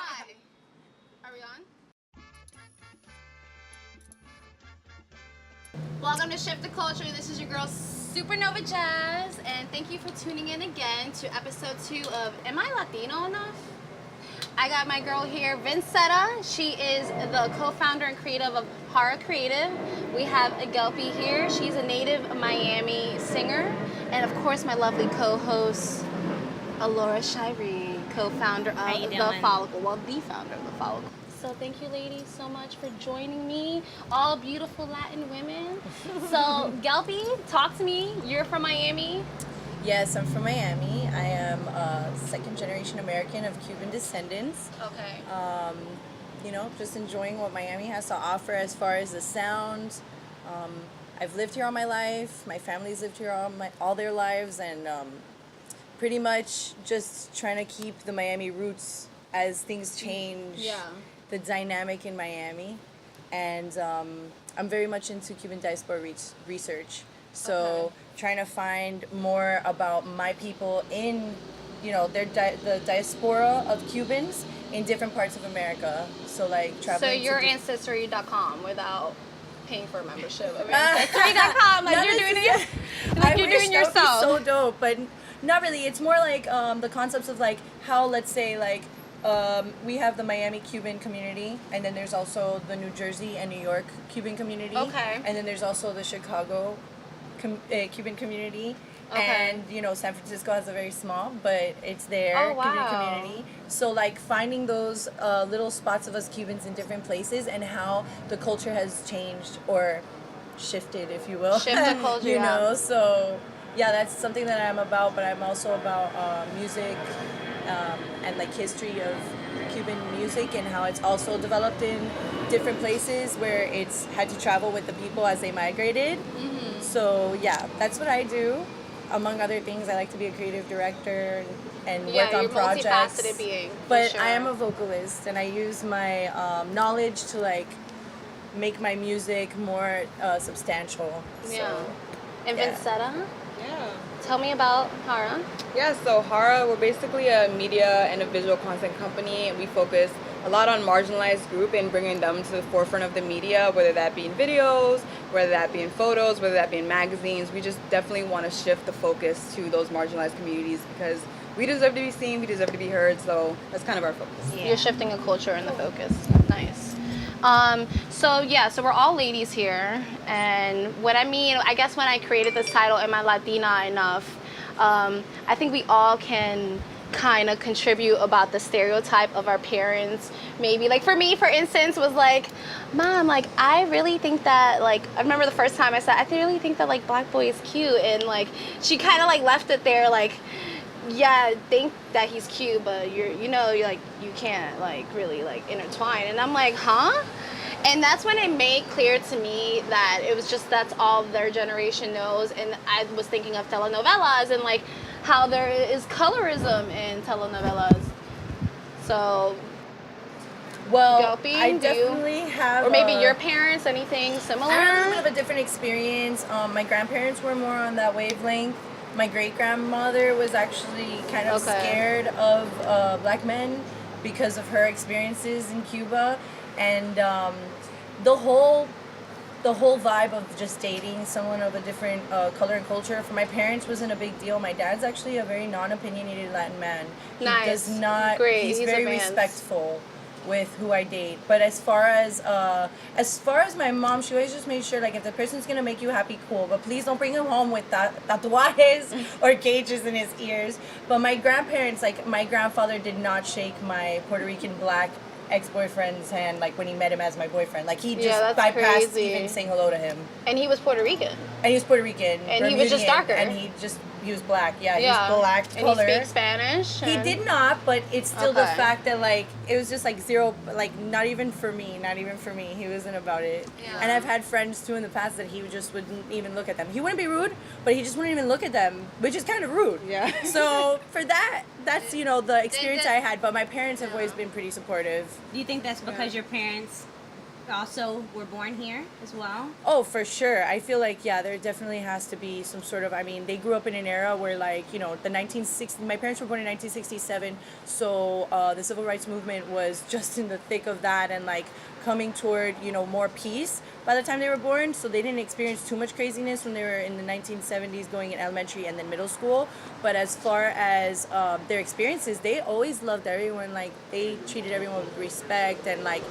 Hi. Are we on? Welcome to Shift the Culture. This is your girl Supernova Jazz, and thank you for tuning in again to episode 2 of Am I Latino Enough? I got my girl here, Vincenta. She is the co-founder and creative of Hara Creative. We have Gelpi here. She's a native Miami singer, and of course my lovely co-host, Alora Shirey, co-founder of The Follicle. Well, the founder of The Follicle. So thank you ladies so much for joining me, all beautiful Latin women. So Gelpi, talk to me. You're from Miami. Yes, I'm from Miami. I am a second-generation American of Cuban descendants. Okay. You know, just enjoying what Miami has to offer as far as the sound. I've lived here all my life. My family's lived here all their lives, and pretty much just trying to keep the Miami roots as things change. Yeah. The dynamic in Miami, and I'm very much into Cuban diaspora research. So trying to find more about my people in, you know, the diaspora of Cubans in different parts of America. So like traveling. So you're Ancestry.com without paying for a membership of Ancestry.com. Like you're doing it. Like you're doing yourself. That would be so dope, but not really. It's more like the concepts of like how, let's say, like we have the Miami Cuban community, and then there's also the New Jersey and New York Cuban community. Okay. And then there's also the Chicago Cuban community. Okay. And, you know, San Francisco has a very small, but it's their Oh, wow. Cuban community. So, like, finding those little spots of us Cubans in different places and how the culture has changed or shifted, if you will. Shift the culture, you know, so, yeah, that's something that I'm about, but I'm also about music and, like, history of Cuban music and how it's also developed in different places where it's had to travel with the people as they migrated. Mm-hmm. So, yeah, that's what I do. Among other things, I like to be a creative director and work on projects. Multifaceted being. But sure. I am a vocalist, and I use my knowledge to like make my music more substantial. Yeah. So, And yeah. Vincenta, Yeah. tell me about Hara. Yeah, so Hara, we're basically a media and a visual content company, and we focus a lot on marginalized group and bringing them to the forefront of the media, whether that be in videos, whether that be in photos, whether that be in magazines. We just definitely want to shift the focus to those marginalized communities because we deserve to be seen, we deserve to be heard, so that's kind of our focus. Yeah. You're shifting a culture in the focus. Nice. So we're all ladies here, and what I mean, I guess when I created this title, Am I Latina Enough? I think we all can kind of contribute about the stereotype of our parents. Maybe like for me, for instance, was like, Mom, like I really think that like I remember the first time I said I really think that like black boy is cute, and like she kind of like left it there like, yeah, think that he's cute, but you're like you can't like really like intertwine. And I'm like, huh? And that's when it made clear to me that it was just that's all their generation knows. And I was thinking of telenovelas and like how there is colorism in telenovelas. So, well, Gelpi, I definitely have. or maybe your parents, anything similar? I had a little bit of a different experience. My grandparents were more on that wavelength. My great-grandmother was actually kind of scared of black men because of her experiences in Cuba, and the whole vibe of just dating someone of a different color and culture for my parents wasn't a big deal. My dad's actually a very non-opinionated Latin man. He does not. Great. He's He's very advanced. respectful with who I date. But as far as my mom, she always just made sure like if the person's gonna make you happy, cool. But please don't bring him home with tatuajes or gauges in his ears. But my grandparents, like my grandfather, did not shake my Puerto Rican black ex-boyfriend's hand like when he met him as my boyfriend. Like he just bypassed crazy. even saying hello to him. And he was Puerto Rican. And he was Puerto Rican. And he was just darker. And he was black. Yeah, he was black color. And he speaks Spanish. He did not, but it's still the fact that like it was just like zero, like not even for me. He wasn't about it. Yeah. And I've had friends too in the past that he just wouldn't even look at them. He wouldn't be rude, but he just wouldn't even look at them, which is kind of rude. Yeah. So for that's the experience I had. But my parents have always been pretty supportive. Do you think that's because your parents also were born here as well? Oh, for sure. I feel like, yeah, there definitely has to be some sort of, I mean, they grew up in an era where, like, you know, the 1960s, my parents were born in 1967, so the civil rights movement was just in the thick of that and, like, coming toward, you know, more peace by the time they were born, so they didn't experience too much craziness when they were in the 1970s going in elementary and then middle school. But as far as their experiences, they always loved everyone. Like, they treated everyone with respect, and, like,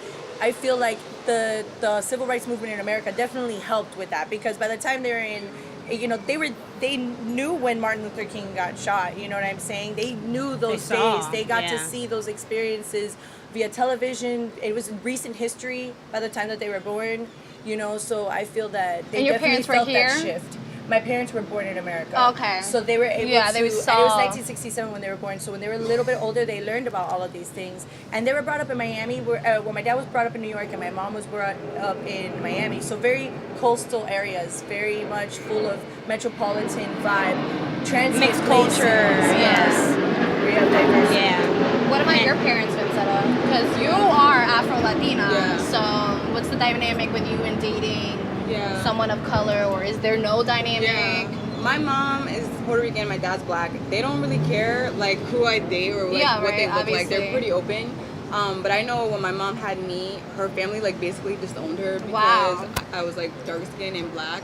I feel like the civil rights movement in America definitely helped with that, because by the time they were in, you know, they knew when Martin Luther King got shot, you know what I'm saying? They knew those days. They got to see those experiences via television. It was in recent history by the time that they were born, you know, so I feel that they And your definitely parents were felt here? that shift. My parents were born in America. Okay. So they were able Yeah, to, they and it saw. was 1967 when they were born, so when they were a little bit older, they learned about all of these things. And they were brought up in Miami, where my dad was brought up in New York and my mom was brought up in Miami. So very coastal areas, very much full of metropolitan vibe, Mixed places. cultures, Yes. We have diversity. Yeah. What about your parents, Vincenta? Because you are Afro-Latina, Yeah. so what's the dynamic with you in dating Yeah. someone of color, or is there no dynamic? Yeah. My mom is Puerto Rican, my dad's black. They don't really care like who I date or like Yeah, what right, they look like. obviously. They're pretty open. But I know when my mom had me, her family like basically just owned her because Wow. I was like dark skinned and black.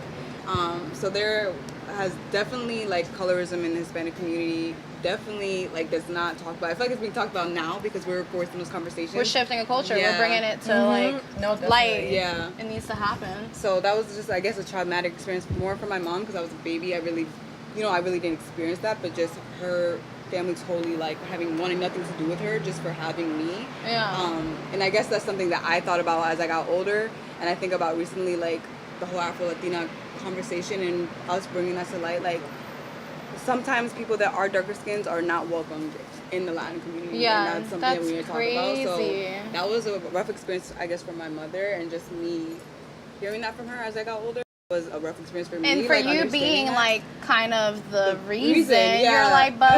So there has definitely like colorism in the Hispanic community. Definitely like does not talk about. I feel like it's being talked about now because we're forced in those conversations. We're shifting a culture. Yeah. We're bringing it to No, definitely. light. Yeah. It needs to happen. So that was just, I guess, a traumatic experience more for my mom because I was a baby. I really didn't experience that, but just her family totally like wanting nothing to do with her just for having me. Yeah. And I guess that's something that I thought about as I got older, and I think about recently, like the whole Afro-Latina conversation and us bringing that to light. Like sometimes people that are darker skins are not welcomed in the Latin community. Yeah, and that's something that's that we need to talk about. So crazy. that was a rough experience, I guess, for my mother, and just me hearing that from her as I got older was a rough experience for me. And for like, you understanding being that. like kind of the reason, reason, yeah. you're like, but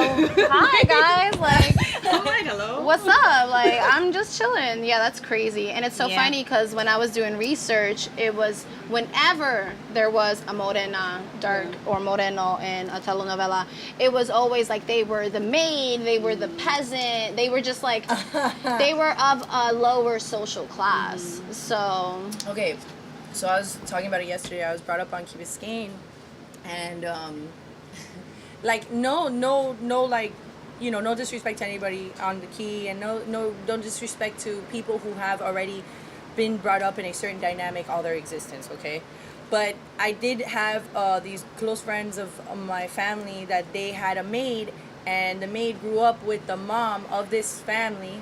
hi guys, like Oh, hi, hello. what's up? Like, I'm just chilling. Yeah, that's crazy. And it's so Yeah. funny because when I was doing research, it was whenever there was a morena, dark or moreno in a telenovela, it was always like they were the maid, they were the peasant, they were just like, they were of a lower social class. So, Okay, so I was talking about it yesterday. I was brought up on Key Biscayne, and like no, like, you know, no disrespect to anybody on the Key, and no disrespect to people who have already been brought up in a certain dynamic all their existence. Okay, but I did have these close friends of my family that they had a maid, and the maid grew up with the mom of this family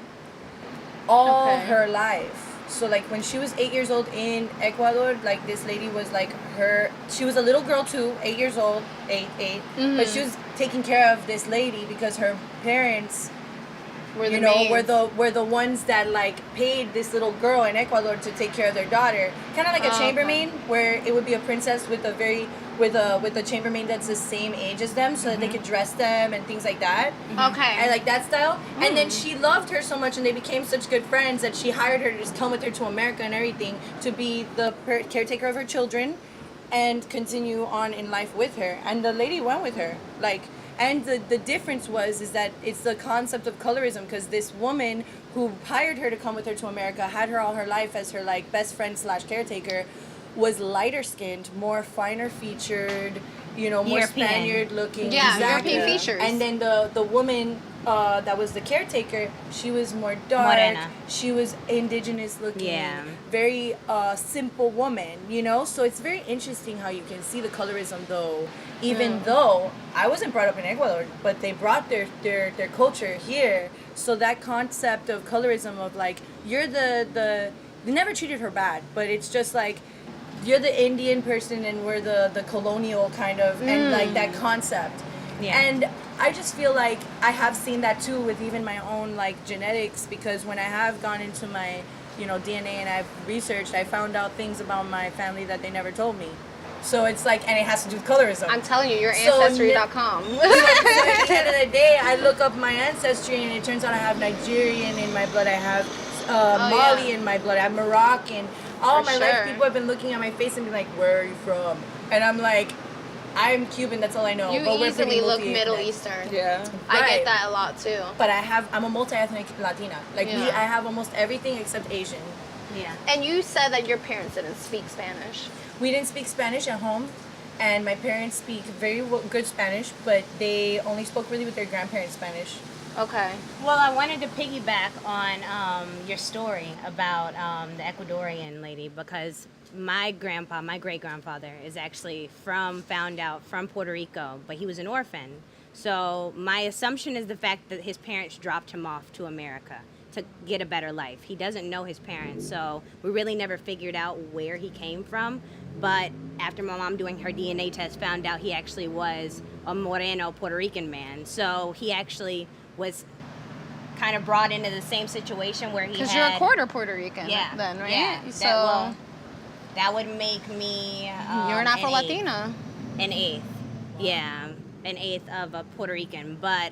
all Okay. her life. So like when she was 8 years old in Ecuador, like this lady was like she was a little girl too, 8 years old, eight, but she was taking care of this lady because her parents, we're the you know, maids. were the ones that like paid this little girl in Ecuador to take care of their daughter, kind of like a Okay. chambermaid, where it would be a princess with a chambermaid that's the same age as them, so that they could dress them and things like that. Okay. I like that style. And then she loved her so much, and they became such good friends that she hired her to just come with her to America and everything to be the caretaker of her children and continue on in life with her. And the lady went with her. Like, and the difference is that it's the concept of colorism, because this woman who hired her to come with her to America, had her all her life as her like best friend / caretaker, was lighter skinned, more finer featured, you know, more European. Spaniard looking. Yeah, Exactly. European features. And then the woman that was the caretaker, she was more dark. Morena. She was indigenous looking. Yeah. Very simple woman, you know? So it's very interesting how you can see the colorism, though, even though I wasn't brought up in Ecuador, but they brought their culture here. So that concept of colorism of like, you're they never treated her bad, but it's just like, you're the Indian person and we're the colonial kind of, and like that concept. Yeah. And I just feel like I have seen that too with even my own like genetics, because when I have gone into my, you know, DNA and I've researched, I found out things about my family that they never told me. So it's like, and it has to do with colorism. I'm telling you, your So ancestry.com. So at the end of the day, I look up my ancestry and it turns out I have Nigerian in my blood. I have Mali in my blood. I'm Moroccan. All For my life, sure. people have been looking at my face and be like, "Where are you from?" And I'm like, "I'm Cuban. That's all I know." You but we're pretty easily look multi-ethnic. Middle Eastern. Yeah. I Right. get that a lot too. But I'm a multi-ethnic Latina. Like Yeah. I have almost everything except Asian. Yeah. And you said that your parents didn't speak Spanish. We didn't speak Spanish at home, and my parents speak very good Spanish, but they only spoke really with their grandparents' Spanish. Okay. Well, I wanted to piggyback on your story about the Ecuadorian lady because my great grandfather, is actually found out from Puerto Rico, but he was an orphan. So my assumption is the fact that his parents dropped him off to America to get a better life. He doesn't know his parents, so we really never figured out where he came from. But after my mom doing her DNA test, found out he actually was a Moreno Puerto Rican man. So he actually was kind of brought into the same situation where he had... Because you're a quarter Puerto Rican Yeah. then, right? Yeah. So That would make me... you're an Afro-Latina. An eighth. Yeah. An eighth of a Puerto Rican. But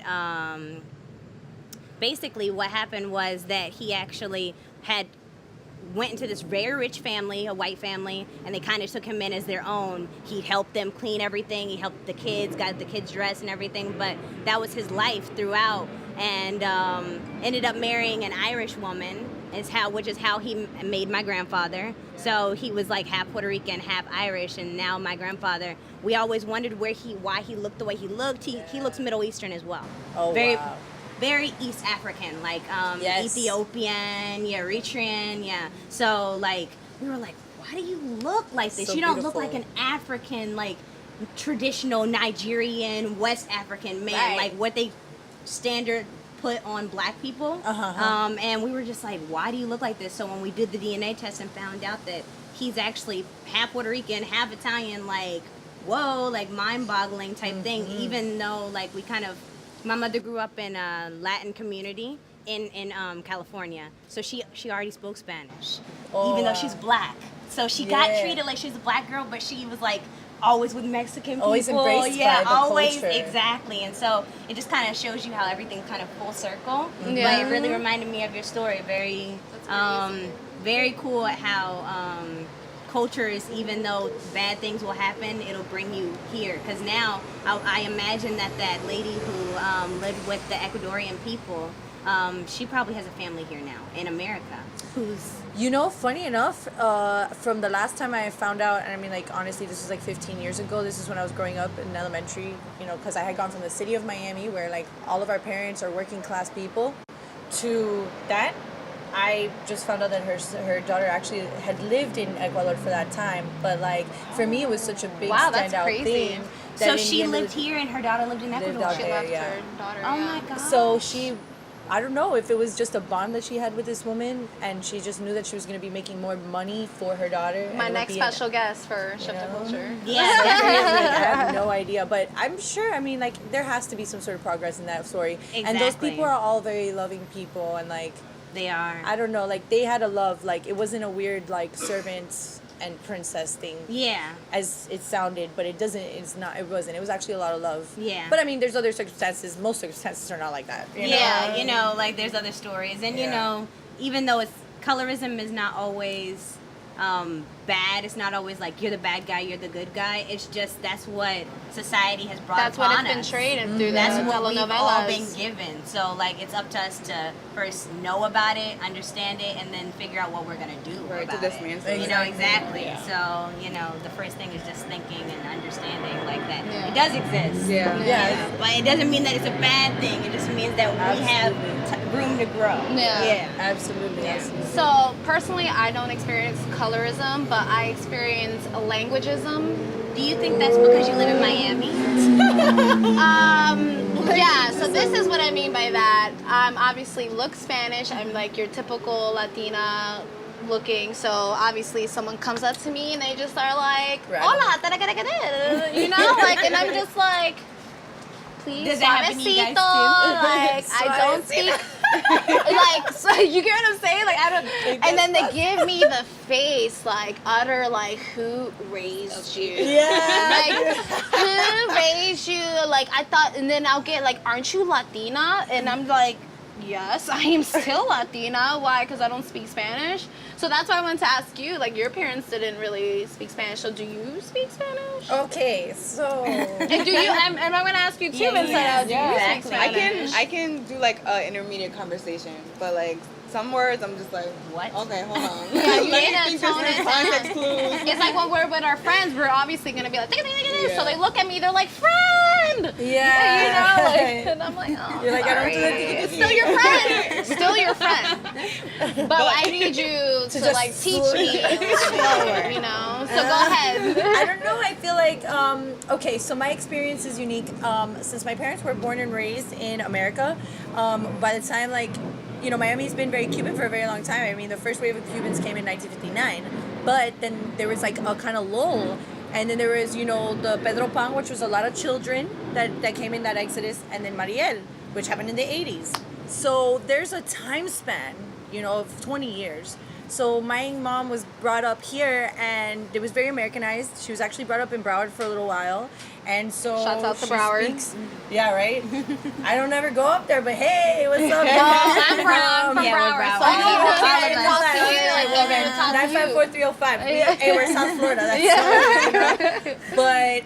basically what happened was that he actually went into this very rich family, a white family, and they kind of took him in as their own. He helped them clean everything. He helped the kids, got the kids dressed and everything. But that was his life throughout. And ended up marrying an Irish woman, which is how he made my grandfather. So he was like half Puerto Rican, half Irish. And now my grandfather, we always wondered why he looked the way he looked. He looks Middle Eastern as well. Oh, wow. Very East African, like Yes. Ethiopian, Eritrean, yeah. So like we were like, why do you look like this? So You don't beautiful. look like an African, like traditional Nigerian, West African man, Right. like what they standard put on black people. And we were just like, why do you look like this? So when we did the DNA test and found out that he's actually half Puerto Rican, half Italian, like whoa, like mind-boggling type thing. Even though like my mother grew up in a Latin community in California, so she already spoke Spanish, even though she's black. So she got treated like she was a black girl, but she was like always with Mexican people. Always embraced by the always culture. exactly. And so it just kind of shows you how everything's kind of full circle. Yeah. But it really reminded me of your story. Very cool at how cultures, even though bad things will happen, it'll bring you here. Because now I imagine that lady who lived with the Ecuadorian people, she probably has a family here now in America. You know, funny enough, from the last time I found out, and I mean, like, honestly, this was like 15 years ago. This is when I was growing up in elementary, you know, because I had gone from the city of Miami, where, like, all of our parents are working class people, to that. I just found out that her daughter actually had lived in Ecuador for that time. But, like, for me, it was such a big Wow, that's standout crazy. thing. that So in she the end, it lived was- here and her daughter lived in Ecuador. out She there, left yeah. her daughter. Oh yeah. my god. So I don't know if it was just a bond that she had with this woman, and she just knew that she was going to be making more money for her daughter. and My it would next be special guest for Shift to know? Culture. Yeah, Definitely, I have no idea, but I'm sure. I mean, like, there has to be some sort of progress in that story. And those Exactly. people are all very loving people, and like, they are. I don't know, like they had a love. Like, it wasn't a weird like servants and princess thing. Yeah. As it sounded, but it doesn't. It's not. It wasn't. It was actually a lot of love. Yeah. But I mean, there's other circumstances. Most circumstances are not like that. You Yeah, know? you know, like there's other stories, and you Yeah. know, even though colorism is not always bad, it's not always like you're the bad guy, you're the good guy. It's just that's what society has brought That's what upon it's been us. traded through That's the what we've all been telenovelas. given. So like it's up to us to first know about it, understand it, and then figure out what we're gonna do Right, to about dismantle it. it. You know, exactly. Yeah. So you know, the first thing is just thinking and understanding like that. Yeah. It does exist. Yeah. Yeah. But it doesn't mean that it's a bad thing. It just means that we have room to grow. Yeah. Absolutely. Yeah. Absolutely. So personally, I don't experience colorism, but I experience languageism. Do you think that's because you live in Miami? Yeah, so this is what I mean by that. Obviously look Spanish. I'm like your typical Latina looking. So obviously someone comes up to me and they just are like, Right. hola, taragaragadá," you know, like, and I'm just like, please, Does that happen to you guys suavecito, like, I don't speak, like, so you get what I'm saying? Like, I don't, and then they give me the face, like, utter, like, who raised you? Yeah. Like, who raised you? Like, I thought, and then I'll get, like, aren't you Latina? And I'm like, Yes, I am still Latina. Why? Because I don't speak Spanish. So that's why I wanted to ask you. Like, your parents didn't really speak Spanish. So do you speak Spanish? Okay, so And do you? And I'm going to ask you too, Vincenta. Do you speak Spanish? I can do like an intermediate conversation, but like some words I'm just like, What? Okay, hold on. Yeah, you Let need me to think tone this it is context clues. It's like when we're with our friends, we're obviously going to be like, Yeah. so they look at me, they're like, friend! yeah, You know, like, and I'm like, oh, You're like, I don't do sorry. that. It's still your friend. Still your friend. But I need you to just like teach me, slower. you know? So go ahead. I don't know. I feel like okay. So my experience is unique. Since my parents were born and raised in America, by the time Miami's been very Cuban for a very long time. I mean, the first wave of Cubans came in 1959, but then there was like a kind of lull, and then there was the Pedro Pan, which was a lot of children that came in that exodus, and then Mariel, which happened in the 80s. So there's a time span, of 20 years. So my mom was brought up here, and it was very Americanized. She was actually brought up in Broward for a little while, and so Shouts out to she Broward. speaks- yeah, right. I don't ever go up there, but hey, what's up? I'm from Yeah, we're Broward, Broward. so I need Oh, to okay, talk to okay, you. Like, we're gonna talk to you. 954-305. Hey, we're South Florida. That's But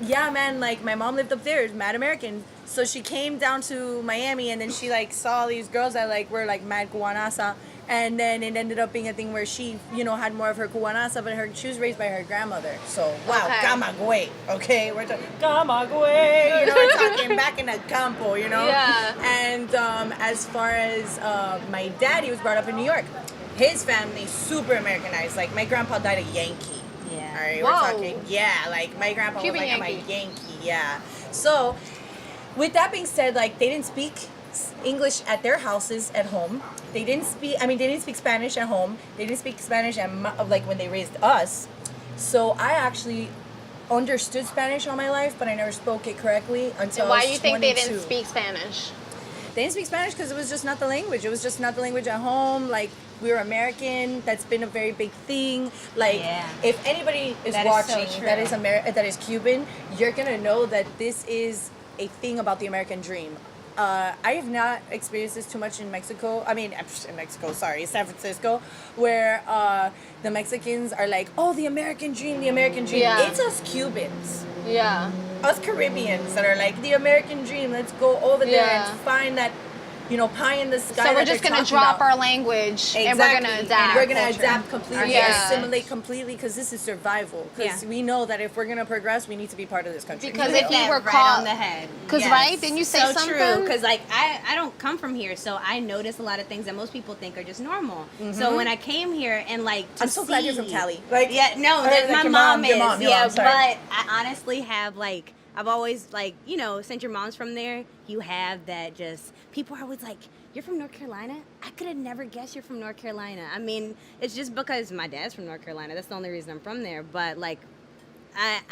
yeah, man, like my mom lived up there, is mad American. So she came down to Miami, and then she like saw these girls that like were like mad Cubanasa. And then it ended up being a thing where she, had more of her Cubanasa, but she was raised by her grandmother. So, wow, Okay. Camagüey, okay? We're talking, Camagüey, we're talking back in the campo, Yeah. And as far as my dad, he was brought up in New York. His family, super Americanized. Like, my grandpa died a Yankee. Yeah. All right, Whoa. we're talking, yeah, like, my grandpa Cuban was like, Yankee. I'm a Yankee, yeah. So, with that being said, like, they didn't speak English at their houses at home. They didn't speak Spanish at home. They didn't speak Spanish like when they raised us. So I actually understood Spanish all my life, but I never spoke it correctly until Why I was do you think they didn't 22. speak Spanish? They didn't speak Spanish because it was just not the language. It was just not the language at home. Like, we were American. That's been a very big thing. Like, Yeah. if anybody is That is so watching true. that is Cuban, you're gonna know that this is a thing about the American dream. I have not experienced this too much in Mexico. I mean, in Mexico, sorry, San Francisco, where the Mexicans are like, oh, the American dream, the American dream. Yeah. It's us Cubans, Yeah. us Caribbeans that are like, the American dream, let's go over there Yeah. and find that, pie in the sky. So we're that just they're gonna talking drop about. our language and we're gonna Exactly. adapt. We're gonna culture. adapt completely, Yeah. assimilate completely, because this is survival. Because Yeah. we know that if we're gonna progress, we need to be part of this country. Because You if hit you that were right caught on the head. Because right, didn't you say so something? true. Because like I don't come from here, so I notice a lot of things that most people think are just normal. So when I came here and like, to I'm so glad you're from see- Cali. Like, Yeah, no, or that's like my your mom is. your mom, Yeah, sorry. but I honestly have like, I've always like, since your mom's from there, you have that just, people are always like, you're from North Carolina? I could have never guessed you're from North Carolina. I mean, it's just because my dad's from North Carolina. That's the only reason I'm from there. But like,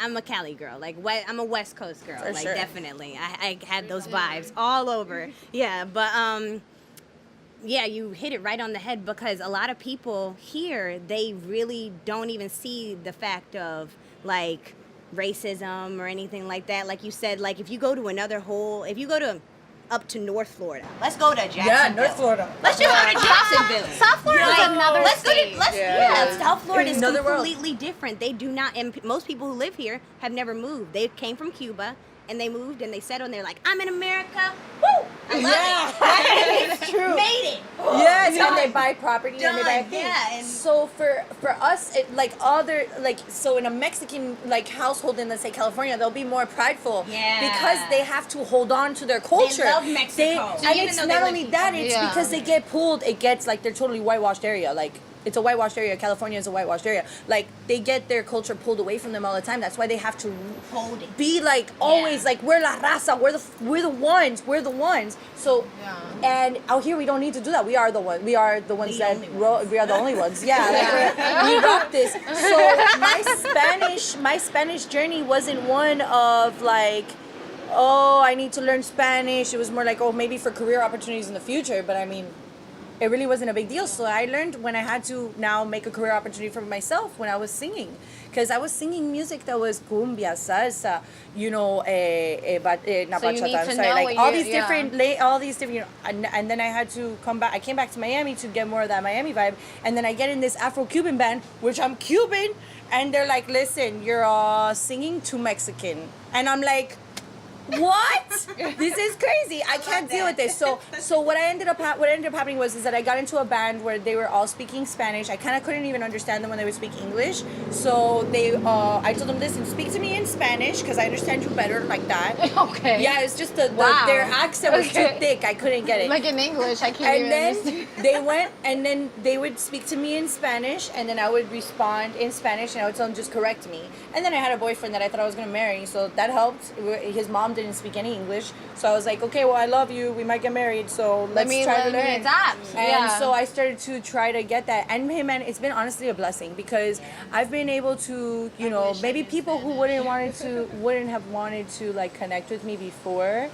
I'm a Cali girl. Like, I'm a West Coast girl. For like, sure. definitely. I have those vibes all over. Yeah, but yeah, you hit it right on the head, because a lot of people here, they really don't even see the fact of like racism or anything like that. Like you said, like if you go to if you go to up to North Florida, let's go to Jacksonville. Yeah, North Florida. Let's just go to Jacksonville. South Florida is Like, another let's go state. to South Yeah. Florida is Another world. completely different. They do not, and most people who live here have never moved. They came from Cuba and they moved and they settled and they're like, I'm in America. Woo! I love it. It's true. Made it. Yes, Done. and they buy property and they buy Done, things. yeah, and- So for us, so in a Mexican like household in, let's say, California, they'll be more prideful. Yeah. Because they have to hold on to their culture. love Mexico. So and even it's though they not live only here. that, it's Yeah. because they get pulled. It gets like they're totally whitewashed area. Like, it's a whitewashed area. California is a whitewashed area. Like, they get their culture pulled away from them all the time. That's why they have to Hold it. be like always like, we're la raza, we're the ones. So and out here we don't need to do that. We are the ones The only we are the only ones. Yeah, like we rock this. So my Spanish journey wasn't one of like, oh, I need to learn Spanish. It was more like, oh, maybe for career opportunities in the future. But I mean, it really wasn't a big deal. So I learned when I had to now make a career opportunity for myself when I was singing, because I was singing music that was cumbia, salsa, you know, not So you bachata. need I'm to sorry, know like what all you- these different, all these different, you know, and then I had to come back. I came back to Miami to get more of that Miami vibe, and then I get in this Afro-Cuban band, which I'm Cuban, and they're like, listen, you're singing to Mexican, and I'm like, what? This is crazy. I can't deal with this. So what ended up happening was is that I got into a band where they were all speaking Spanish. I kind of couldn't even understand them when they would speak English. So they I told them, listen, speak to me in Spanish because I understand you better like that. Okay. Yeah, it's just Wow. their accent was too Okay. thick. I couldn't get it. Like in English, I can't And even then understand. they went, and then they would speak to me in Spanish, and then I would respond in Spanish, and I would tell them just correct me. And then I had a boyfriend that I thought I was gonna marry, so that helped. His mom didn't speak any English, so I was like, okay, well, I love you. We might get married, so let's try to let me learn. adapt. And Yeah. so I started to try to get that. And hey, man, it's been honestly a blessing because I've been able to, you know, maybe people who wouldn't have wanted to like connect with me before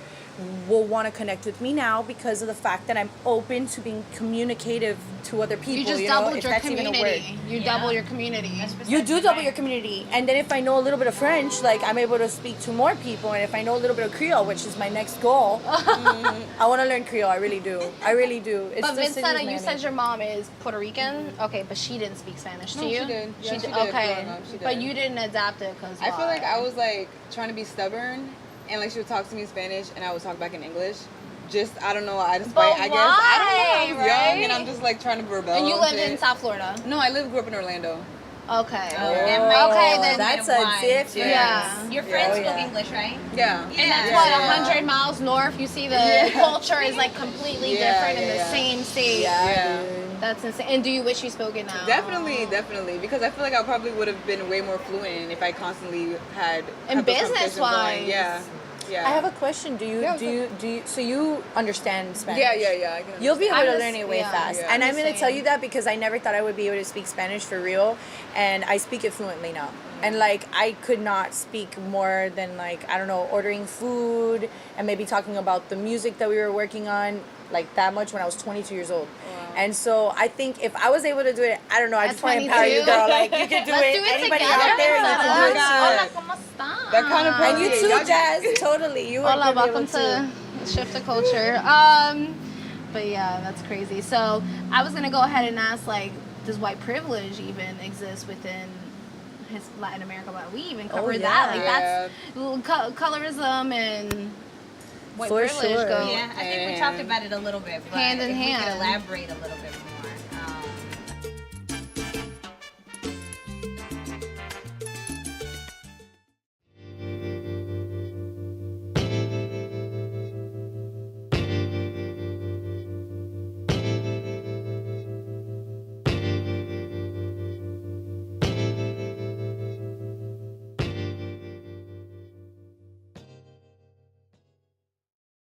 will want to connect with me now because of the fact that I'm open to being communicative to other people. You just know, doubled if your that's even a word. community. You double your community. You do double your community, and then if I know a little bit of French, like I'm able to speak to more people, and if I know a little bit of Creole, which is my next goal, I want to learn Creole. I really do. I really do. It's But the city's Vincenta, you Miami. said your mom is Puerto Rican. Okay, but she didn't speak Spanish to No, you. she did. Yeah, she did Okay, growing up, she but did. you didn't adapt it because I feel like I was like trying to be stubborn, and like she would talk to me in Spanish, and I would talk back in English. Just I don't know. I just But I guess I don't know. I was why, young, and right? I'm just like trying to rebel. And you and lived shit. in South Florida. No, I grew up in Orlando. Okay. Oh, Okay, then that's Why? a difference. Yeah. Your friends Oh, spoke yeah. English, right? Yeah. And that's Yeah. what, Yeah. 100 miles north, you see the Yeah. culture is like completely Yeah, different in yeah, the yeah. same state. Yeah. dude. That's insane. And do you wish you spoke it now? Definitely, because I feel like I probably would have been way more fluent if I constantly had And kept those conversations business-wise. going. Yeah. I have a question. Do Yeah, you so you understand Spanish? Yeah. I can You'll be able I'm to just- learn it way yeah. fast. Yeah. And I'm I'm going the to tell same. you that because I never thought I would be able to speak Spanish for real. And I speak it fluently now. And like, I could not speak more than like, I don't know, ordering food and maybe talking about the music that we were working on like that much when I was 22 years old. And so I think if I was able to do it, I don't know, I At just want to empower 22? you, girl. Like, you can do Let's it. do it Anybody together. out there, you Vincenta. can do it God. too. Hola, ¿cómo estás? That kind of And you Yeah, too, y'all- Jazz. Totally. You Hola, would be welcome able to Shift the Culture. But yeah, that's crazy. So I was gonna go ahead and ask, like, does white privilege even exist within Latin America? But we even covered that. Like Yeah. that's colorism and white For privilege sure. go. Yeah, I think we talked about it a little bit, but Hand in if we hand. could elaborate a little bit more.